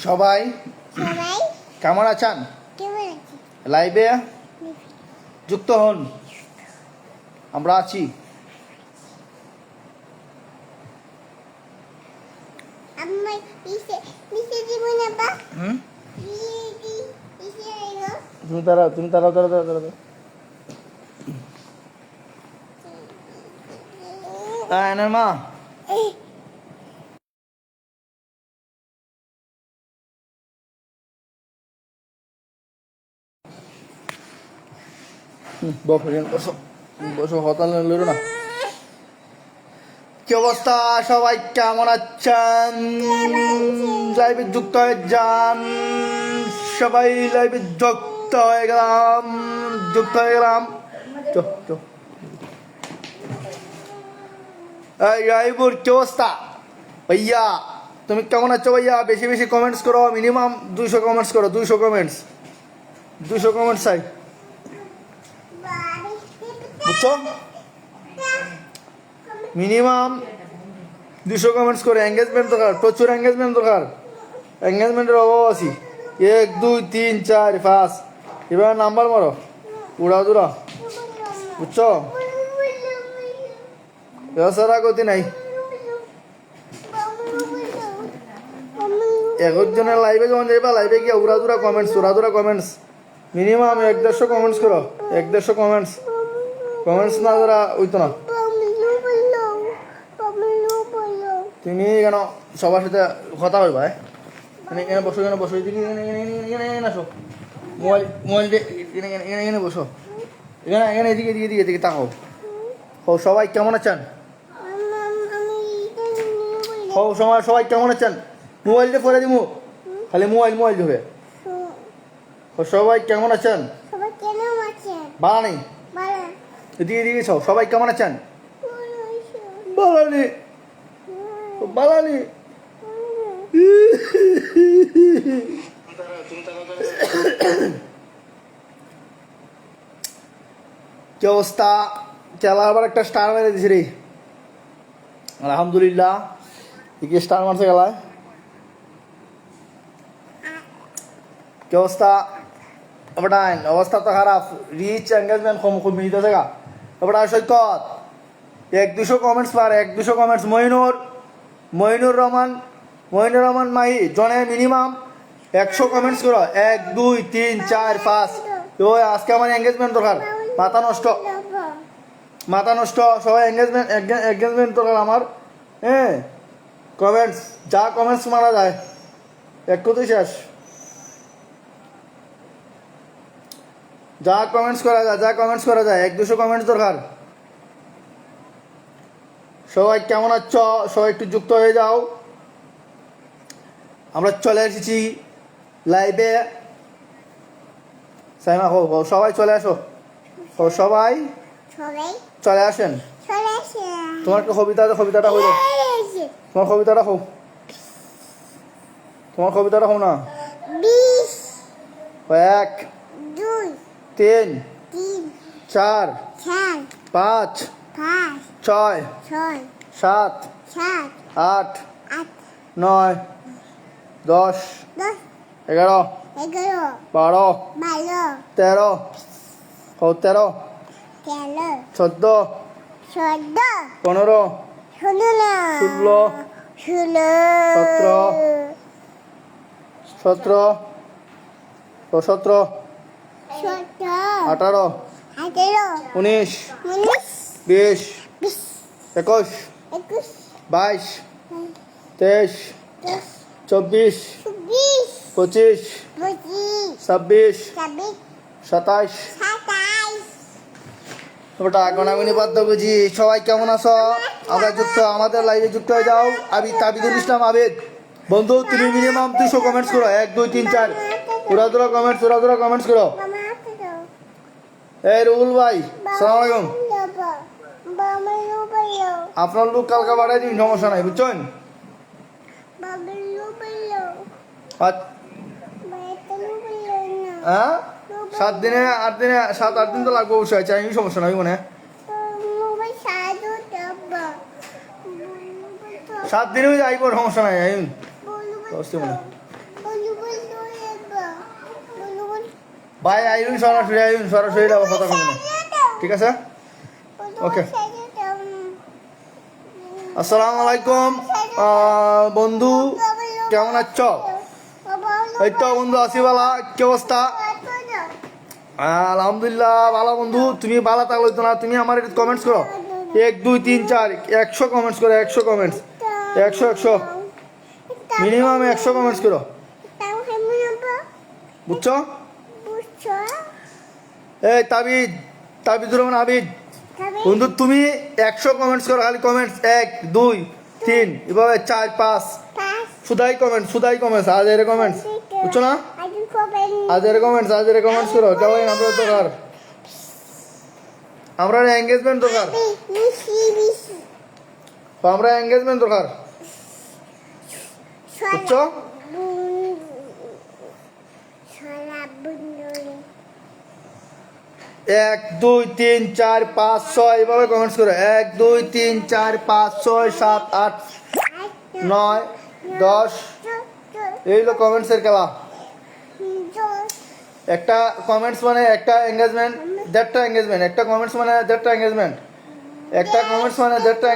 সবাই কেমন আছেন? লাইভে যুক্ত হন, আমরা আছি। তুমি তারা মা বসো বসো, হতাল লড়ো না। কি অবস্থা সবাই, কেমন আছেন? লাইভে যুক্ত হয়ে যান সবাই, লাইভে যুক্ত হয়ে গেলাম। রাইবুর কি অবস্থা ভাইয়া? তুমি কেমন আছো ভাইয়া? বেশি বেশি কমেন্টস করো, মিনিমাম 200 কমেন্টস করো। 200 কমেন্টস চাই, বুঝছো? মিনিমাম 200 কমেন্টস করে এঙ্গেজমেন্ট দরকার, প্রচুর এঙ্গেজমেন্ট দরকার। এঙ্গেজমেন্টের অভাব আছি। 1 2 3 4 5 এবার নাম্বার মারো, উড়া দুরা, বুঝছো? এছাড়া গতি নাই। একজনের লাইভে যখন যাইবা, লাইভে গিয়ে উড়াদুরা কমেন্টস মিনিমাম 150 কমেন্টস করো। 150 কমেন্টস না দ্বারা ওইতো না। তুমি কেন সবার সাথে কথা হইবা? এখানে বসো, আসো। মোবাইল এখানে বসো, এখানে এদিকে তাকাও। সবাই কেমন আছেন? সবাই কেমন আছেন? মোবাইলটা পরে দিব, খালি মোবাইল ধরে। সবাই কেমন আছেন? ভালো নেই, এদিকে সবাই কেমন আছেন? বালানি কি অবস্থা? খেলা আবার একটা স্টার মেরে দিছি রে, আলহামদুলিল্লাহ। কি স্টার মারছে খেলায়। কি অবস্থা? অবস্থা তো খারাপ। রিচ এঙ্গেজমেন্ট খুব মিলিত আছে গা। সৈকত 1-200 কমেন্টস পার, 1-200 কমেন্টস। মইনুর রহমান মাহি জনে মিনিমাম 100 কমেন্টস করো। 1 2 3 4 5। আজকে আমার এঙ্গেজমেন্ট দরকার, মাথা নষ্ট। সবাই এঙ্গেজমেন্ট দরকার আমার। হ্যাঁ, কমেন্টস, যা কমেন্টস মারা যায় একটুতেই শেষ। যা কমেন্টস করা যায় 1-200 কমেন্টস দরকার। সবাই কেমন আছো? সবাই একটু যুক্ত হয়ে যাও। আমরা চলে এসেছি লাইভে। সাইমা সবাই চলে আসো, সবাই চলে আসেন। তোমার কবিতাটা হইল, তোমার কবিতাটা হো না। 1 2 3 4 5 6 7 8 9 10 11 12 13 14 14 15 16 17 18 19 20 21 22 23 24 25 26 27। ওটা গণাগণি বাধ্য বুঝি। সবাই কেমন আছো? আমাদের লাইভে যুক্ত হয়ে যাও। তাবিদুল ইসলাম আবেদ বন্ধু, তুমি মিনিমাম 200 কমেন্টস করো। 1 2 3 4 উড়াদুরা কমেন্টস করো। এই রুল ভাই, সালাম আলাইকুম। আপনার লোক কালকে বাড়াই দিন, সমস্যা নাই, বুঝছেন? হ্যাঁ, 7 দিনে 8 দিনে 7-8 দিন তো লাগবে অবশ্যই। সমস্যা নাই মনে। 7 দিন হয়ে আইব সমস্যা নাই আইন অবশ্যই মনে ভাই আইন সরাসরি যাবো কথা কমে ঠিক আছে ওকে আসসালামু আলাইকুম বন্ধু কেমন আছো এই তো বন্ধু আছি বালা কি অবস্থা আলহামদুলিল্লাহ ভালো বন্ধু তুমি ভালো থাকলে তো না তুমি আমার কমেন্টস করো 1 2 3 4 100 কমেন্টস করো 100 কমেন্টস 100 মিনিমাম 100 কমেন্টস করো বুঝছো এই তাবিদুর রহমান আবিদ বন্ধু তুমি 100 কমেন্টস করো খালি কমেন্টস 1 2 3 এভাবে 4 5 সুদাই কমেন্টস আজ এর কমেন্টস বুঝছো না আজ এর কমেন্টস করো কেমন আমরা দরকার আমরা এঙ্গেজমেন্ট দরকার বুঝছো 1 2 3 4 5 6 এভাবে কমেন্টস করো 1 2 3 4 5 6 7 8 9 10 এই হলো কমেন্টসের খেলা একটা কমেন্টস মানে একটা এঙ্গেজমেন্ট দেড়টা এঙ্গেজমেন্ট একটা কমেন্টস মানে দেড়টা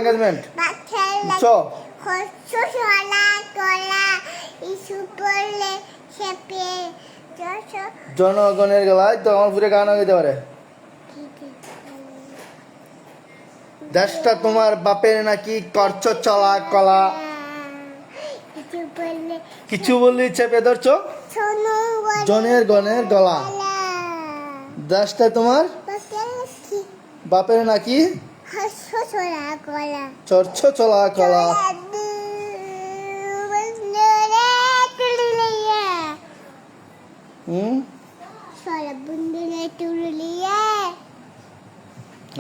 এঙ্গেজমেন্ট বুঝছো জনগণের গলায় তো আমার পুরো গান হয়ে যেতে পারে দেশটা তোমার বাপের নাকি করছো চলা কলা কিছু বললি চেপে ধরছো জনের গণের গলা দেশটা তোমার বাপের নাকি চড়ছো চলা কলা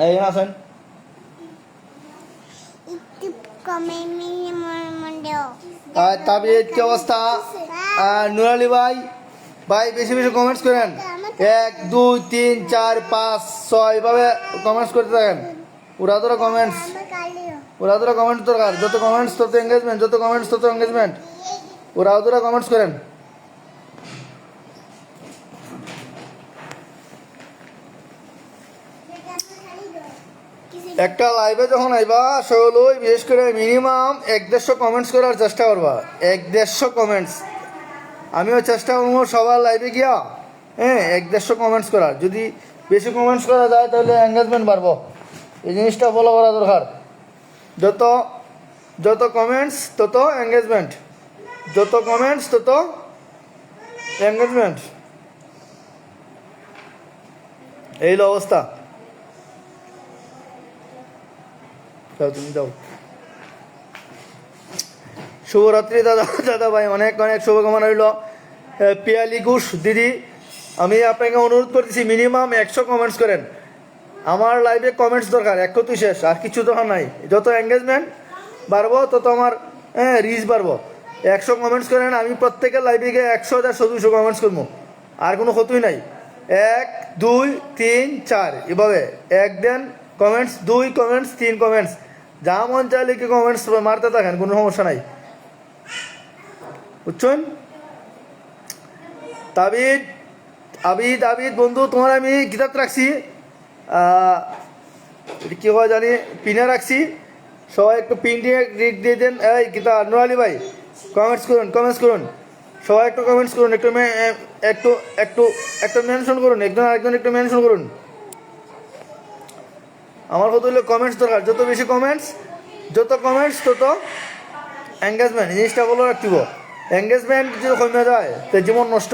এই আসেন তাবিদ কি অবস্থা নুরালি ভাই বেশি কমেন্টস করেন 1 2 3 4 5 6 এভাবে কমেন্টস করতে থাকেন উড়াদরা কমেন্টস দরকার যত কমেন্টস তত এঙ্গেজমেন্ট উড়াদরা কমেন্টস করেন একটা লাইভে যখন আইবা সকলই বিশেষ করে মিনিমাম 150 কমেন্টস করার চেষ্টা করবা 150 কমেন্টস আমিও চেষ্টা করবো সবার লাইভে গিয়া 150 কমেন্টস করার যদি বেশি কমেন্টস করা যায় তাহলে এঙ্গেজমেন্ট বাড়বো এই জিনিসটা ফলো করা দরকার যত কমেন্টস তত এঙ্গেজমেন্ট এই হলো অবস্থা তুমি যাও শুভরাত্রি দাদা ভাই অনেক শুভকামনা রইল পিয়ালি ঘোষ দিদি আমি আপনাকে অনুরোধ করতেছি মিনিমাম 100 কমেন্টস করেন আমার লাইভে কমেন্টস দরকার 100 শেষ আর কিছু দরকার নাই যত এঙ্গেজমেন্ট বাড়বো তত আমার রিচ বাড়বো 100 কমেন্টস করেন আমি প্রত্যেকের লাইভে গিয়ে 100 200 কমেন্টস করবো আর কোনো ক্ষতিই নাই 1 2 3 4 এভাবে 1 দেন কমেন্টস 2 কমেন্টস 3 কমেন্টস যা মন চাইলে কি কমেন্টস মারতে থাকেন কোনো সমস্যা নাই বুঝছেন আবিদ বন্ধু তোমার আমি কিতাব রাখছি কি হয় জানি পিনে রাখছি সবাই একটু পিন দিয়ে দেন এই কিতা নুরালি ভাই কমেন্টস করুন সবাই একটু কমেন্টস করুন একটু মেনশন করুন একজন আরেকজন একটু মেনশন করুন আমার কথা হলো কমেন্টস দরকার যত বেশি কমেন্টস তত এঙ্গেজমেন্ট জিনিসটা বলো রাখব এঙ্গেজমেন্ট যদি কমে যায় তো জীবন নষ্ট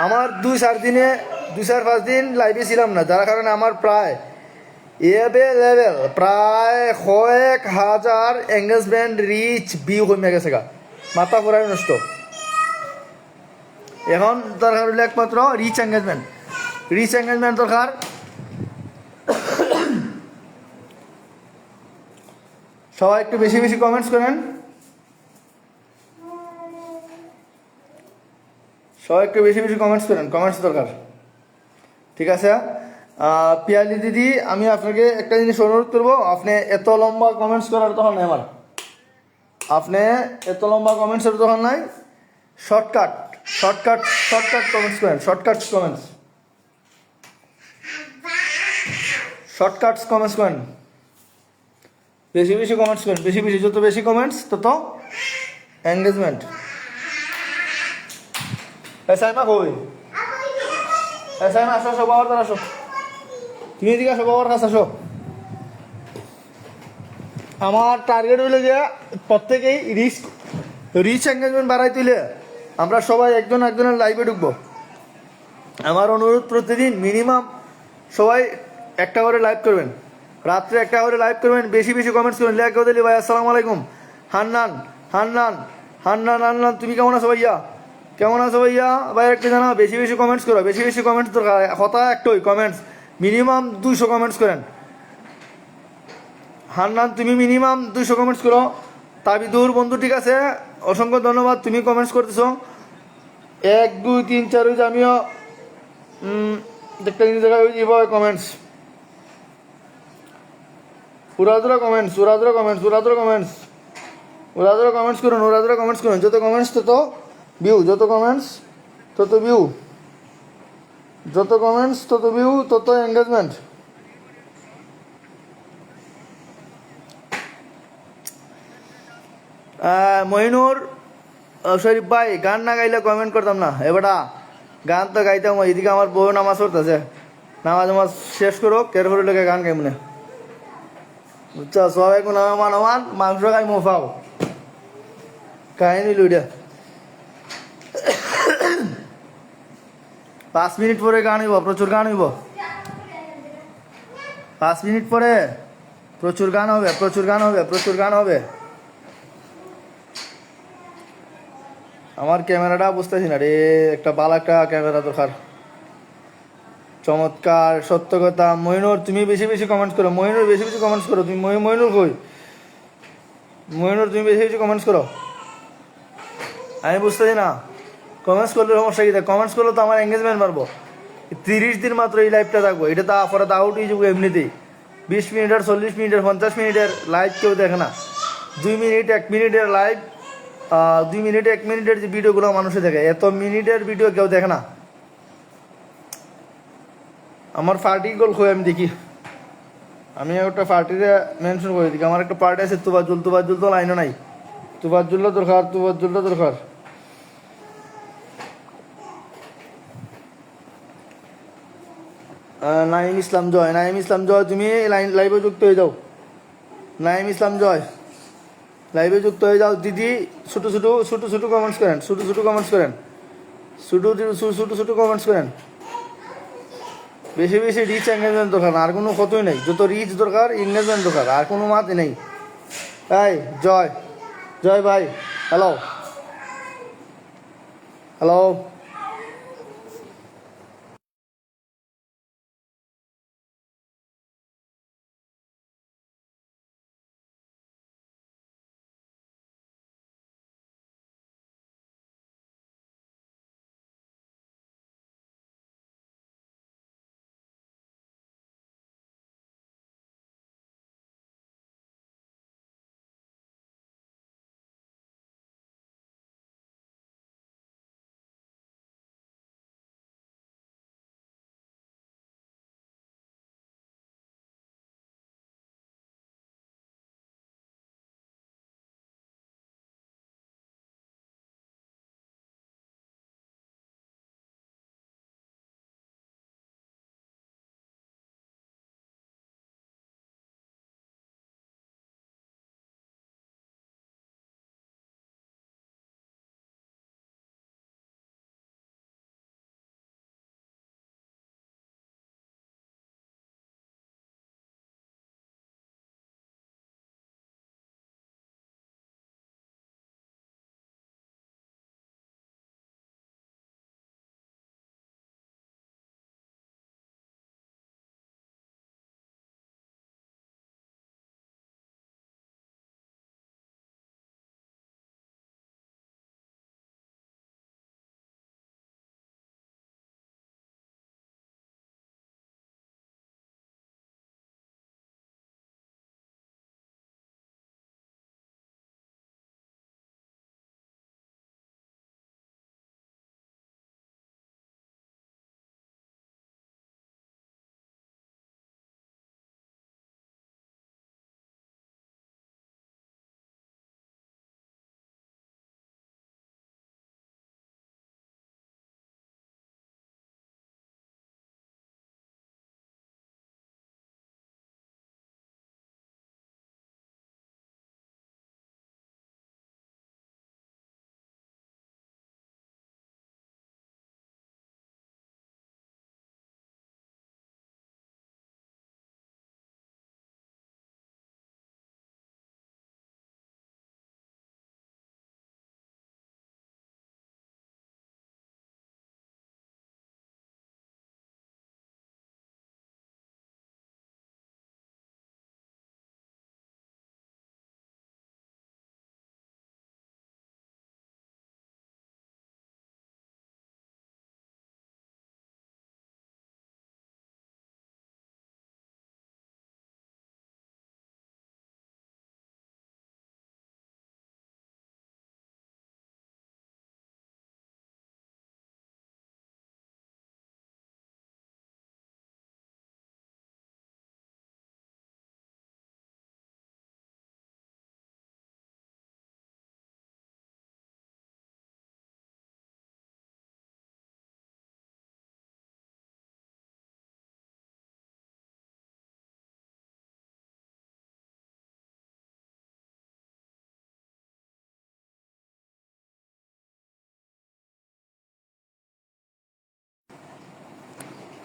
আমার 2-4 দিন লাইভে ছিলাম না যার কারণে আমার প্রায় প্রায় 1,000 এঙ্গেজমেন্ট রিচ ভিউ কমে গেছে মাথা পুরাই নষ্ট এখন দরকার হলো একমাত্র রিচ এঙ্গেজমেন্ট দরকার সবাই একটু বেশি কমেন্টস করেন কমেন্টস দরকার ঠিক আছে পিয়ালি দিদি আমি আপনাকে একটা জিনিস অনুরোধ করবো আপনি এত লম্বা কমেন্টস করার তখন আমার আপনি এত লম্বা কমেন্টসের দরকার নাই, শর্টকাট শর্টকাট শর্টকাট কমেন্টস করেন, শর্টকাট কমেন্টস, শর্টকাটস কমেন্টস করেন, বেশি বেশি কমেন্টস করেন, বেশি বেশি, যত বেশি কমেন্টস তত এঙ্গেজমেন্ট। এসাইমা কই? এসাইমা আসো, আসো বাবার দ্বারা আসো, তুমি এদিকে আসো, বাবার কাছে আসো। আমার টার্গেট হইলে যে প্রত্যেকেই রিচ এঙ্গেজমেন্ট বাড়াই তুলে আমরা সবাই একজন একজনের লাইভে ঢুকবো। আমার অনুরোধ, প্রতিদিন মিনিমাম সবাই একটা করে লাইভ করবেন, রাত্রে একটা করে লাইভ করবেন, বেশি বেশি কমেন্টস করবেন। লিয়া কেউ দিলি ভাই আসসালামু আলাইকুম, হান্নান হান্নান হান্নান হান্নান, তুমি কেমন আছো ভাইয়া, কেমন আছো ভাইয়া, ভাই একটু জানাও, বেশি বেশি কমেন্টস করো, বেশি বেশি কমেন্টস দরকার, কথা একটাই কমেন্টস, মিনিমাম 200 কমেন্টস করেন। হান্নান তুমি মিনিমাম 200 কমেন্টস করো। তাবিদুর বন্ধু ঠিক আছে, অসংখ্য ধন্যবাদ, তুমি কমেন্টস করতেছো। 1 2 3 4 ওই যে আমিও দেখতে জায়গায় ওই যেভাবে কমেন্টস, উড়াদুরা কমেন্টস, উড়াদুরা কমেন্টস, উড়াদুরা কমেন্টস, উড়াদুরা কমেন্টস করুন, উড়াদুরা কমেন্টস করুন, যত কমেন্টস তত ভিউ, যত কমেন্টস তত ভিউ, যত কমেন্টস তত ভিউ তত এঙ্গেজমেন্ট। মহিনুর শরীফ ভাই, গান না গাইলে কমেন্ট করতাম না, এবারটা গান তো গাইতাম, এদিকে আমার বউ নামাজ পড়তেছে, নামাজ নামাজ শেষ করো কেরফুরি লোকে গান গাই মনে, বুঝছো, সবাই কোনো নামান নামান মাংস খাই মোফাও কাহিনী লুইডা। 5 মিনিট পরে গান হইব, প্রচুর গান হইব, 5 মিনিট পরে প্রচুর গান হবে, প্রচুর গান হবে, প্রচুর গান হবে। আমার ক্যামেরাটা বুঝতেছি না রে, একটা ভালো একটা ক্যামেরা দরকার। চমৎকার, সত্য কথা। মইনুর তুমি বেশি বেশি কমেন্টস করো, মইনুর বেশি বেশি কমেন্টস করো, তুমি মইনুর কই, মইনুর তুমি বেশি বেশি কমেন্টস করো, আমি বুঝতেছি না কমেন্টস করলে সমস্যা কি, কমেন্টস করলে তো আমার এঙ্গেজমেন্ট বাড়বো। 30 দিন মাত্র এই লাইভটা থাকবো, এটা তো পরে তো আউট হয়ে যাবো এমনিতেই। 20 মিনিটের, 40 মিনিটের, 50 মিনিটের লাইভ কেউ দেখে না, 2 মিনিট 1 মিনিটের লাইভ, 2 মিনিট 1 মিনিটের যে ভিডিওগুলো মানুষে দেখে, এত মিনিটের ভিডিও কেউ দেখে না। আমার পার্টি গোল খোয় আমি দেখি, আমি একটা পার্টিতে মেনশন করে দিই, আমার একটা পার্টি আছে তুবাজুল, তুবাজুল তো লাইনও নাই, তুবাজুল্লা দরকার, তুবাজুল্লা দরকার। নাইম ইসলাম জয়, নাইম ইসলাম জয়, তুমি লাইভে যুক্ত হয়ে যাও, নাইম ইসলাম জয় লাইভে যুক্ত হয়ে যাও। দিদি ছোটো ছোটো ছোটো ছোটো কমেন্টস করেন, ছোটো ছোটো কমেন্টস করেন, ছোটো ছোটো ছোটো কমেন্টস করেন, বেশি বেশি রিচ এঙ্গেজমেন্ট দরকার, আর কোনো কতই নেই, যত রিচ দরকার এঙ্গেজমেন্ট দরকার, আর কোনো মাতই নেই। এই জয়, জয় ভাই, হ্যালো হ্যালো।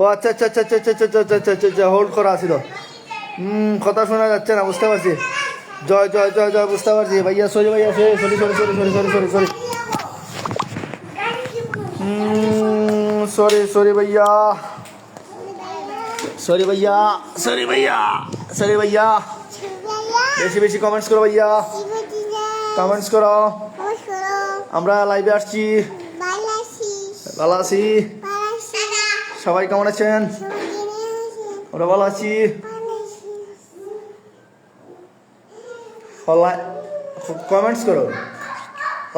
ও আচ্ছা আচ্ছা আচ্ছা আচ্ছা আচ্ছা আচ্ছা আচ্ছা আচ্ছা আচ্ছা আচ্ছা হোল্ড করা আছিল। কথা শোনা যাচ্ছে না, বুঝতে পারছি। জয় জয় জয় জয়, বুঝতে পারছি ভাইয়া। সরি ভাইয়া, sorry sorry sorry sorry sorry sorry sorry sorry sorry sorry ভাইয়া, সরি ভাইয়া, সরি ভাইয়া, সরি ভাইয়া। বেশি বেশি কমেন্টস করো ভাইয়া, কমেন্টস করো। আমরা লাইভে আসছি। ভালো আছি। সবাই কেমন আছেন? আমরা ভালো আছি। কমেন্টস করুন,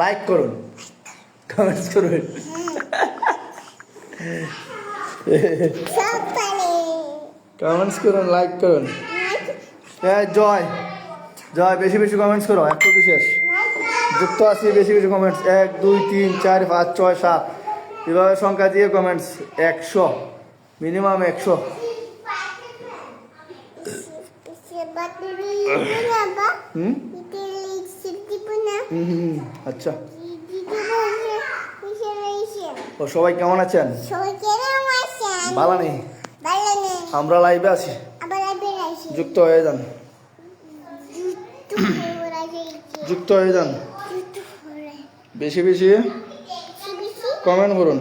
লাইক করুন, কমেন্টস করুন। কমেন্টস করুন, লাইক করুন। জয় জয়, বেশি বেশি কমেন্টস করো। এক তো শেষ, যুক্ত আছি। বেশি বেশি কমেন্টস, 1 2 3 4 5 6 7 এভাবে সংখ্যা দিয়ে কমেন্টস 100, মিনিমাম 100। আচ্ছা, ও সবাই কেমন আছেন? ভালো নেই, আমরা লাইভে আছি, যুক্ত হয়ে যান, যুক্ত হয়ে যান। বেশি বেশি কমেন্ট করুন,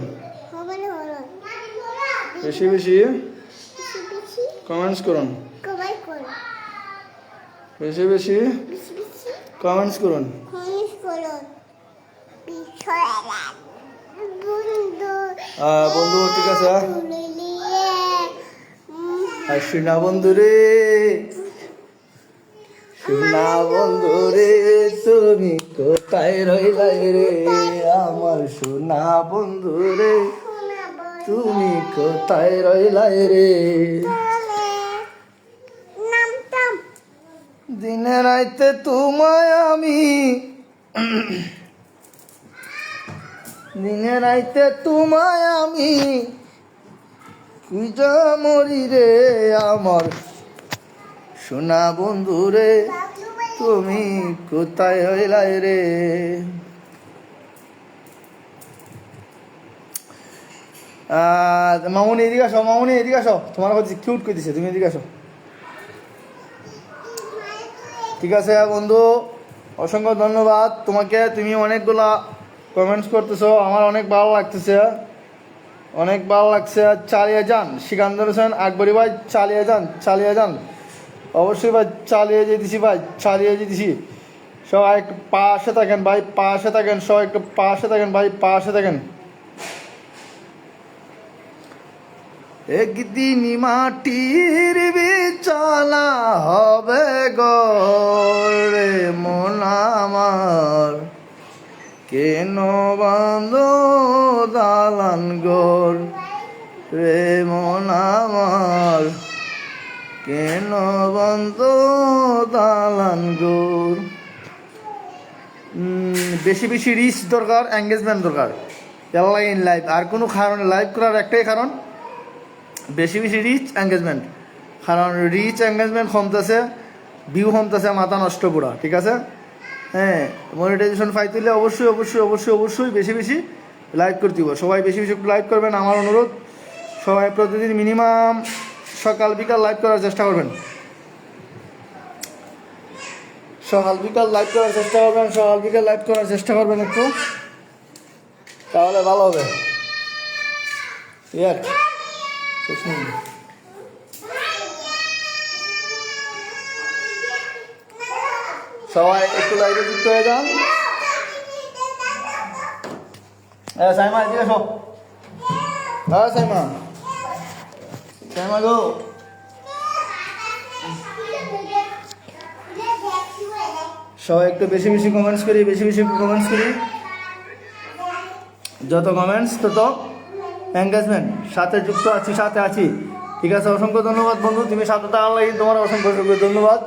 বেশি বেশি কমেন্টস করুন, বেশি বেশি কমেন্টস করুন। বন্ধু ঠিক আছে, সোনা বন্ধু রে, সোনা বন্ধু রে, তুমি কোথায় রইলাই রে, আমার সোনা বন্ধু রে, তুমি কোথায় রইলাই রে। দিনে রাইতে তোমায় আমি, দিনে রাইতে তোমায় আমি খুঁজা মরি রে, আমার সোনা বন্ধু রে, তুমি কোথায় হইলাই রে। মামুনি এদিকে আসো, মামুনি এদিকে আসো, তোমার কাছে কিউট করে দিছে, তুমি এদিকে আসো। ঠিক আছে বন্ধু, অসংখ্য ধন্যবাদ তোমাকে। তুমি অনেকগুলা কমেন্টস করতেছো, আমার অনেক ভালো লাগতেছে, অনেক ভালো লাগছে। চালিয়ে যান, সিকান্দর হোসেন আকবরী ভাই, চালিয়ে যান, চালিয়ে যান, অবশ্যই ভাই চালিয়ে যেতেছি, ভাই চালিয়ে যেতেছি। সবাই একটু পাশে থাকেন ভাই, পাশে থাকেন, সবাই একটু পাশে থাকেন ভাই, পাশে থাকেন। একদিন মাটির বিছানা হবে গরে মন আমার, কেন বাঁধ দালান গোর রে মন আমার, কেন বাঁধ দালান গোর। বেশি বেশি রিচ দরকার, এঙ্গেজমেন্ট দরকার, এলাই ইন লাইফ। আর কোনো কারণে লাইভ করার একটাই কারণ, বেশি বেশি রিচ এঙ্গেজমেন্ট। কারণ রিচ এঙ্গেজমেন্ট কমতেছে, ভিউ কমতেছে, মাথা নষ্ট করা। ঠিক আছে, হ্যাঁ, মনিটাইজেশন পাইতে হলে অবশ্যই অবশ্যই অবশ্যই অবশ্যই বেশি বেশি লাইক করতে হবে। সবাই বেশি বেশি লাইক করবেন, আমার অনুরোধ। সবাই প্রতিদিন মিনিমাম সকাল বিকাল লাইভ করার চেষ্টা করবেন, সকাল বিকাল লাইভ করার চেষ্টা করবেন, সকাল বিকাল লাইভ করার চেষ্টা করবেন একটু, তাহলে ভালো হবে। ইয়ার সবাই একটু লাইভে যুক্ত হয়ে যান। সাইমা এদিকে এসো, সাইমা, সাইমা গো। সবাই একটু বেশি বেশি কমেন্টস করি, বেশি বেশি কমেন্টস করি। যত কমেন্টস তত এঙ্গেজমেন্ট। সাথে যুক্ত আছি, সাথে আছি। ঠিক আছে, অসংখ্য ধন্যবাদ বন্ধু, তুমি সাথে থাকার লাগে তোমার অসংখ্য অসংখ্য ধন্যবাদ।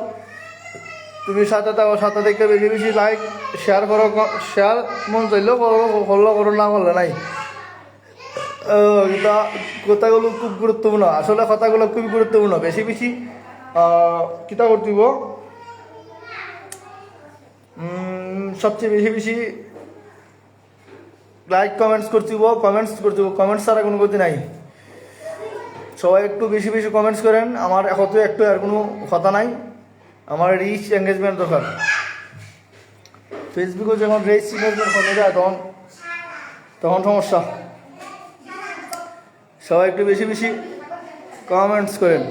তুমি সাথে থাকো, সাথে দেখতে বেশি বেশি লাইক শেয়ার করো। শেয়ার মন চাইলেও করো, করলো করো, না করলে নাই। এটা কথাগুলো খুব গুরুত্বপূর্ণ, আসলে কথাগুলো খুবই গুরুত্বপূর্ণ। বেশি বেশি কিতা করতে হইব, সবচেয়ে বেশি বেশি লাইক কমেন্টস করতে হইব, কমেন্টস করতে হইব। কমেন্টস ছাড়া কোনো গতি নাই। সবাই একটু বেশি বেশি কমেন্টস করেন। আমার এখন তো একটু আর কোনো কথা নাই, আমার রিচ এঙ্গেজমেন্ট দরকার। ফেসবুকে যখন রিচ এঙ্গেজমেন্ট কমে যায় তখন তখন সমস্যা। সবাই একটু বেশি বেশি কমেন্টস করেন।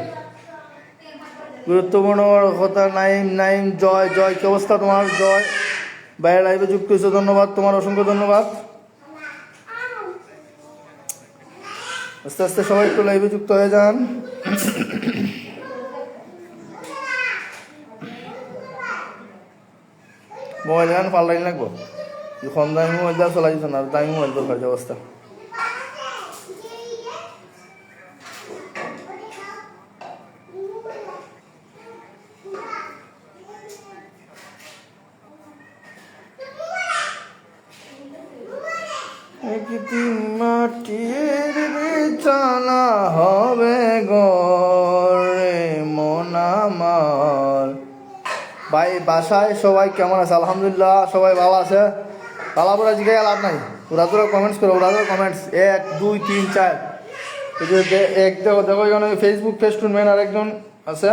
গুরুত্বপূর্ণ কথা। নাইম নাইম জয় জয়, কি অবস্থা তোমার? জয় বাইরে লাইভে যুক্ত হয়েছে, ধন্যবাদ তোমার, অসংখ্য ধন্যবাদ। আস্তে আস্তে সবাই একটু লাইভে যুক্ত হয়ে যান। মোবাইল গান পাল্টাই লাগবো, কম দামি মোবাইল দেওয়া চলা যেত না, দামি মোবাইল দরকার যে অবস্থা। একদিন মাটির বিছানা হবে গরে মন আমার। ভাই বাসায় সবাই কেমন আছে? আলহামদুলিল্লাহ সবাই ভালো আছে। পালাপুরা জিজ্ঞাসা লাভ নাই, ওরা তোরা কমেন্টস করো, ওরা তোরা কমেন্টস 1 2 3 4। এক দেখো দেখো এখানে ফেসবুক ফেস্টুন ম্যান আরেকজন আছে,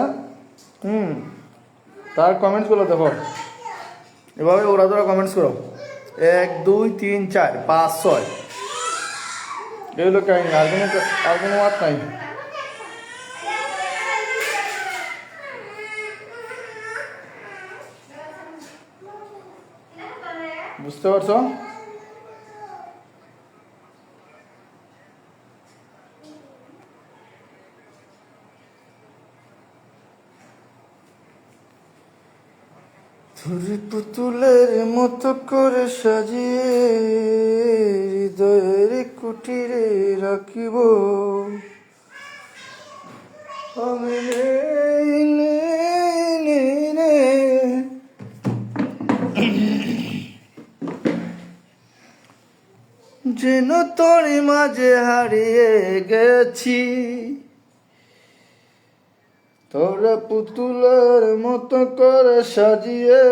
তার কমেন্টসগুলো দেখো। এভাবে ওরা তোরা কমেন্টস করো 1 2 3 4 5 6। এগুলো কাহিনী, আর কোনো মাত নাই। বুঝতে পারছো? তোরে পুতুলের মতো করে সাজিয়ে হৃদয়ের কুটিরে রাখিব আমি রে, যেন তোর মাঝে হারিয়ে গেছি। তোরা পুতুলের মতো করে সাজিয়ে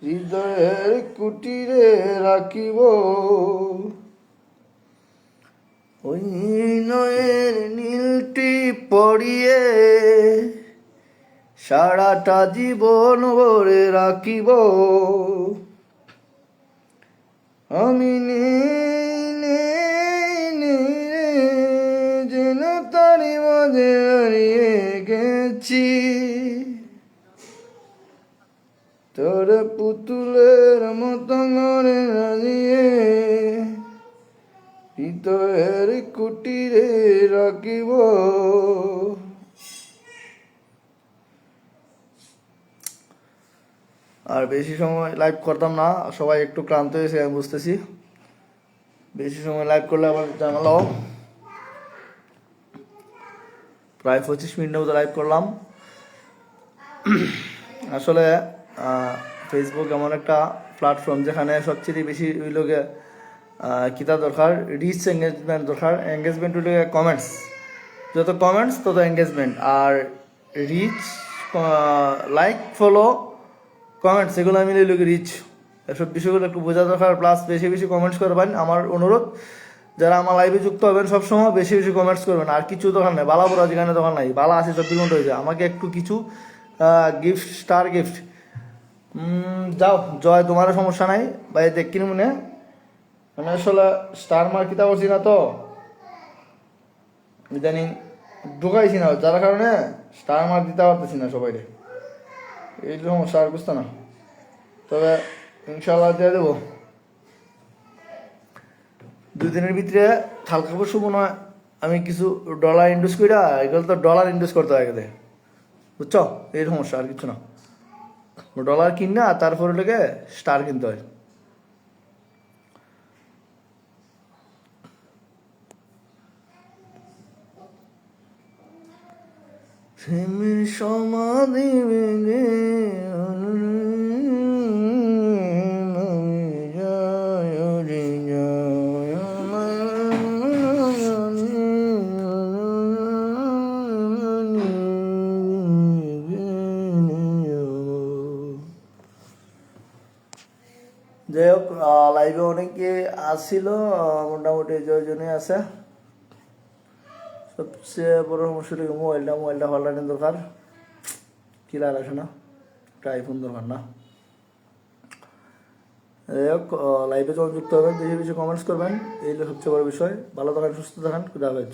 হৃদয়ের কুটিরে রাখিব ওই নয়ের নীলটি পড়িয়ে সারাটা জীবন ভরে রাখিব আমি যেন তারি মাঝে হারিয়ে গেছি। তোর পুতুলের মতো করে রাজিয়ে হৃদয়ের কুটিরে রাখিব। আর বেশি সময় লাইভ করতাম না, সবাই একটু ক্লান্ত হয়েছে আমি বুঝতেছি। বেশি সময় লাইভ করলে আবার জানালাম। প্রায় 25 মিনিটের মতো লাইভ করলাম। আসলে ফেসবুক এমন একটা প্ল্যাটফর্ম যেখানে সবচেয়ে বেশি ওই লোকে কিতা দরকার, রিচ এঙ্গেজমেন্ট দরকার। এঙ্গেজমেন্ট হইলে কমেন্টস, যত কমেন্টস তত এঙ্গেজমেন্ট। আর রিচ, লাইক, ফলো, কমেন্টস এগুলো মিলে লোকে রিচ, এসব বিষয়গুলো একটু বোঝা দরকার। প্লাস বেশি বেশি কমেন্টস করবেন, আমার অনুরোধ। যারা আমার লাইভে যুক্ত হবেন সবসময় বেশি বেশি কমেন্টস করবেন। আর কিছু দোকান নেই, বালা বড় যেখানে দোকান নাই, বালা আছে 24 ঘন্টা হয়ে যায়। আমাকে একটু কিছু গিফট, স্টার গিফট যাও জয়, তোমারও সমস্যা নাই ভাই। দেখিনি মনে মানে আসলে স্টার মার্কিতা করছি না তো ইদানিং, ঢুকাইছি না, যার কারণে স্টার মার্ক দিতে পারতেছি না সবাই। এই সমস্যা, আর বুঝতো না। তবে ইনশাল্লাহ দিয়ে দেবো 2 দিনের ভিতরে। হালকা পরশু মনে হয় আমি কিছু ডলার ইনভেস্ট করি, এগুলো তো ডলার ইনভেস্ট করতে হয় গেলে, বুঝছো? এই সমস্যা, আর কিছু না। ডলার কিন না, তারপরে লেগে স্টার কিনতে হয়। সমাধি ভেঙে যাই হোক, লাইভে অনেকে আসছিল, মোটামুটি 6 জনই আছে। সবচেয়ে বড় সমস্যাটা কি মোবাইলটা পাল্টানোর দরকার, ক্লিয়ার আসে না, একটা আইফোন দরকার না। যাই হোক, লাইভে যখন যুক্ত হবেন বেশি বেশি কমেন্টস করবেন, এই হলো সবচেয়ে বড় বিষয়। ভালো থাকেন, সুস্থ থাকেন, খুদা হাফেজ।